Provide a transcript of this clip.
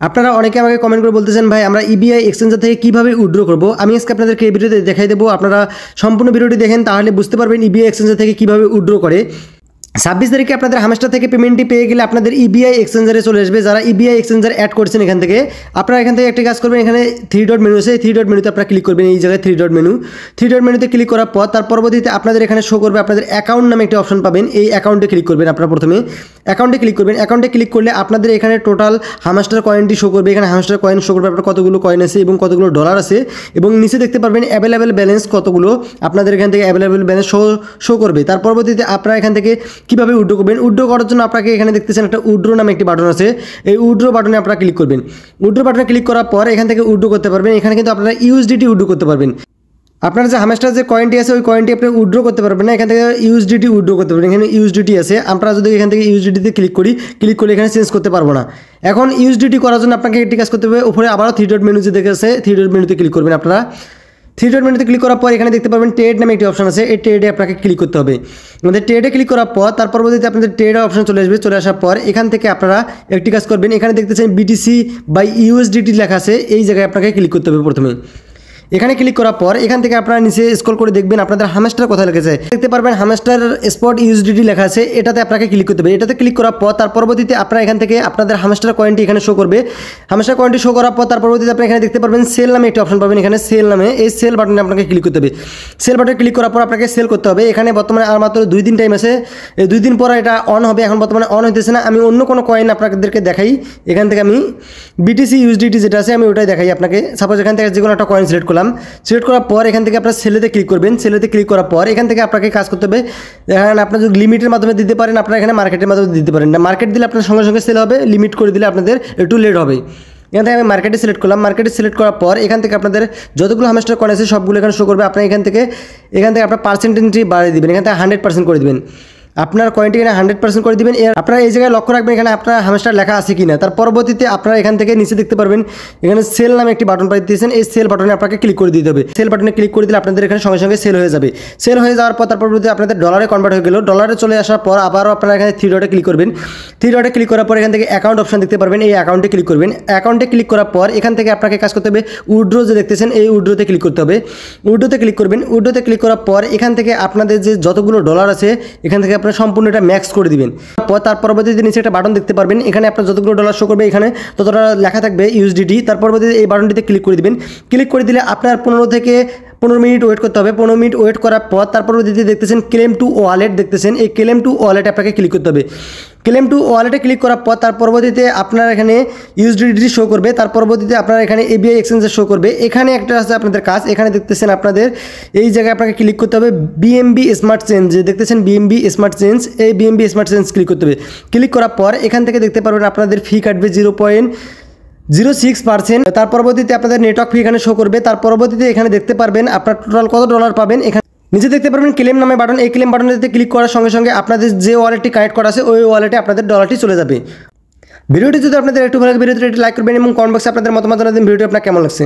আপনারা অনেকে আমাকে কমেন্ট করে বলতেছেন ভাই আমরা ইবিআই এক্সচেঞ্জার থেকে কিভাবে উইথড্র করব। আমি আজকে আপনাদেরকে এই ভিডিওতে দেখাই দেবো। আপনারা সম্পূর্ণ ভিডিওটি দেখেন তাহলে বুঝতে পারবেন ইবিআই এক্সচেঞ্জার থেকে কিভাবে উইথড্র করে। 26 তারিখে আপনাদের হামেস্টার থেকে পেমেন্টটি পেয়ে গেলে আপনাদের ইবিআই এক্সচেঞ্জারে চলে আসবে। যারা ইবিআই এক্সচেঞ্জার অ্যাড করছেন এখান থেকে আপনারা এখান থেকে একটি কাজ করবেন, এখানে 3 ডট মেনু আছে, 3 ডট মেনুতে আপনারা ক্লিক করবেন। এই জায়গায় 3 ডট মেনুতে ক্লিক করার পর তার পরবর্তীতে আপনাদের এখানে শো করবে আপনাদের অ্যাকাউন্ট নামে একটি অপশন পাবেন। এই অ্যাকাউন্টে ক্লিক করবেন। আপনারা প্রথমে অ্যাকাউন্টে ক্লিক করবেন। অ্যাকাউন্টে ক্লিক করলে আপনাদের এখানে টোটাল হামেস্টার কয়েনটি শো করবে। এখানে হামেস্টার কয়েন শো করবে আপনার কতগুলো কয়েন আছে এবং কতগুলো ডলার আছে, এবং নিচে দেখতে পারবেন অ্যাভেলেবেল ব্যালেন্স কতগুলো আপনাদের এখান থেকে অ্যাভেলেবেল ব্যালেন্স শো করবে। তার পরবর্তীতে আপনারা এখান থেকে কীভাবে উইথড্র করবেন, উইথড্র করার জন্য আপনাকে এখানে দেখতেছেন একটা উইথড্র নামে একটি বাটন আছে। এই উইথড্র বাটনে আপনারা ক্লিক করবেন। উইথড্র বাটনে ক্লিক করার পর এখান থেকে উইথড্র করতে পারবেন। এখানে কিন্তু আপনারা ইউএসডিটি উইথড্র করতে পারবেন। আপনার যে হামেস্টার যে কয়েনটি আছে ওই কয়েনটি আপনি উইথড্র করতে পারবেন না, এখান থেকে ইউএসডিটি উইথড্র করতে পারবেন। এখানে ইউএসডিটি আছে। আমরা যদি এখান থেকে ইউএসডিটিতে ক্লিক করলে এখানে চেঞ্জ করতে পারবো না। এখন ইউএসডিটি করার জন্য আপনাকে একটি কাজ করতে হবে, উপরে আবারও 3 ডট মেনু যে দেখে আছে 3 ডট মেনুতে ক্লিক করবেন। আপনারা 3 ডট মেনুতে ক্লিক করার পর এখানে দেখতে পাবেন ট্রেড নামে একটি অপশন আছে। এই ট্রেডে আপনাকে ক্লিক করতে হবে। আমাদের ট্রেডে ক্লিক করার পর তার পরবর্তীতে আপনাদের ট্রেডের অপশন চলে আসবে। চলে আসার পর এখান থেকে আপনারা একটি কাজ করবেন, এখানে দেখতেছেন বিটিসি বাই ইউএসডিটি লেখা আছে। এই জায়গায় আপনাকে ক্লিক করতে হবে। প্রথমে এখানে ক্লিক করার পর এখান থেকে আপনারা নিচে স্ক্রল করে দেখবেন আপনাদের হামেস্টার কোথায় লেখা আছে। দেখতে পারবেন হামেস্টার স্পট ইউএসডিটি লেখা আছে, এটাতে আপনাকে ক্লিক করতে হবে। এটাতে ক্লিক করার পর তার পরবর্তীতে আপনারা এখান থেকে আপনাদের হামেস্টার কয়েনটি এখানে শো করবে। হামেস্টার কয়েনটি শো করার পর তার পরবর্তীতে আপনি এখানে দেখতে পারবেন সেল নামে একটি অপশন পাবেন। এখানে সেল নামে এই সেল বাটনে আপনাকে ক্লিক করতে হবে। সেল বাটনে ক্লিক করার পর আপনাকে সেল করতে হবে। এখানে বর্তমানে আর মাত্র 2 দিন টাইম আছে। এই 2 দিন পর এটা অন হবে। এখন বর্তমানে অন হইতেছে না। আমি অন্য কোনো কয়েন আপনাদেরকে দেখাই। এখান থেকে আমি বিটিসি ইউএসডিটি যেটা আছে আমি ওটাই দেখাই আপনাকে। সাপোজ এখান থেকে যে কোনো একটা কয়েন সিলেক্ট করলাম। সিলেক্ট করার পর এখান থেকে আপনার সেলেতে ক্লিক করবেন। সেলেতে ক্লিক করার পর এখান থেকে আপনাকে কাজ করতে হবে। এখানে আপনার যদি লিমিটের মাধ্যমে দিতে পারেন আপনারা এখানে মার্কেটের মাধ্যমে দিতে পারেন না। মার্কেট দিলে আপনার সঙ্গে সঙ্গে সেল হবে, লিমিট করে দিলে আপনাদের একটু লেট হবে। এখান থেকে আমি মার্কেটে সিলেক্ট করলাম। মার্কেটে সিলেক্ট করার পর এখান থেকে আপনাদের যতগুলো হামেস্টার কয়েন আছে সবগুলো এখানে শো করবে। আপনার এখান থেকে আপনার পার্সেন্টেজটি বাড়িয়ে দেবেন। এখান থেকে 100% করে দেবেন। আপনার কয়েনটি এখানে 100% করে দিবেন। আপনারা এই জায়গায় লক্ষ্য রাখবেন এখানে আপনার হামেস্টার লেখা আছে কিনা। তার পরবর্তীতে আপনারা এখান থেকে নিচে দেখতে পারবেন এখানে সেল নামে একটি বাটন পাই দিয়েছেন। এই সেল বাটনে আপনাকে ক্লিক করে দিতে হবে। সেল বাটনে ক্লিক করে দিলে আপনাদের এখানে সঙ্গে সঙ্গে সেল হয়ে যাবে। সেল হয়ে যাওয়ার পর তার পরবর্তীতে আপনাদের ডলারে কনভার্ট হয়ে গেল। ডলারে চলে আসার পর আবারও আপনারা এখানে 3 ডটে ক্লিক করবেন। 3 ডটে ক্লিক করার পর এখান থেকে অ্যাকাউন্ট অপশন দেখতে পারবেন। এই অ্যাকাউন্টে ক্লিক করবেন। অ্যাকাউন্টে ক্লিক করার পর এখান থেকে আপনাকে কাজ করতে হবে উইথড্র যে দেখতেছেন এই উইথড্রোতে ক্লিক করতে হবে। উইথড্রোতে ক্লিক করবেন। উইথড্রোতে ক্লিক করার পর এখান থেকে আপনাদের যে যতগুলো ডলার আছে এখান থেকে আপনারা সম্পূর্ণ এটা ম্যাক্স করে দিবেন। তার পরবর্তীতে নিচে একটা বাটন দেখতে পারবেন। এখানে আপনার যতগুলো ডলার শো করবে এখানে ততটা লেখা থাকবে ইউএসডিটি। তার পরবর্তীতে এই বাটনটিতে ক্লিক করে দিবেন। ক্লিক করে দিলে আপনার 15 মিনিট ওয়েট করতে হবে। 15 মিনিট ওয়েট করার পর তার পরবর্তীতে দেখতেছেন ক্লেম টু ওয়ালেট দেখতেছেন। এই ক্লেম টু ওয়ালেটে আপনাকে ক্লিক করতে হবে। ক্লেম টু ওয়ালেটে ক্লিক করার পর তার পরবর্তীতে আপনার এখানে ইউএসডিটি শো করবে। তার পরবর্তীতে আপনার এখানে এবিআই এক্সচেঞ্জে শো করবে। এখানে একটা আছে আপনাদের কাজ। এখানে দেখতেছেন আপনাদের এই জায়গায় আপনাকে ক্লিক করতে হবে বিএমবি স্মার্ট চেঞ্জ যে দেখতেছেন বিএমবি স্মার্ট চেঞ্জ। এই বিএমবি স্মার্ট চেঞ্জ ক্লিক করতে হবে। ক্লিক করার পর এখান থেকে দেখতে পারবেন আপনাদের ফি কাটবে 0.06%। তার পরবর্তীতে আপনাদের নেটওয়ার্ক ফি এখানে শো করবে। তার পরবর্তীতে এখানে দেখতে পারবেন আপনার টোটাল কত ডলার পাবেন। এখানে নিচে দেখতে পারবেন ক্লেম নামে বাটন। এই ক্লেম বাটনটিতে ক্লিক করার সঙ্গে সঙ্গে আপনাদের যে ওয়ালেটটি কানেক্ট করা আছে ওই ওয়ালেটে আপনাদের ডলারটি চলে যাবে। ভিডিওটি যদি আপনাদের একটু ভালো লাগে ভিডিওটি লাইক করবেন এবং কমেন্ট বক্সে আপনাদের মতামত জানাবেন ভিডিওটি আপনার কেমন লাগছে।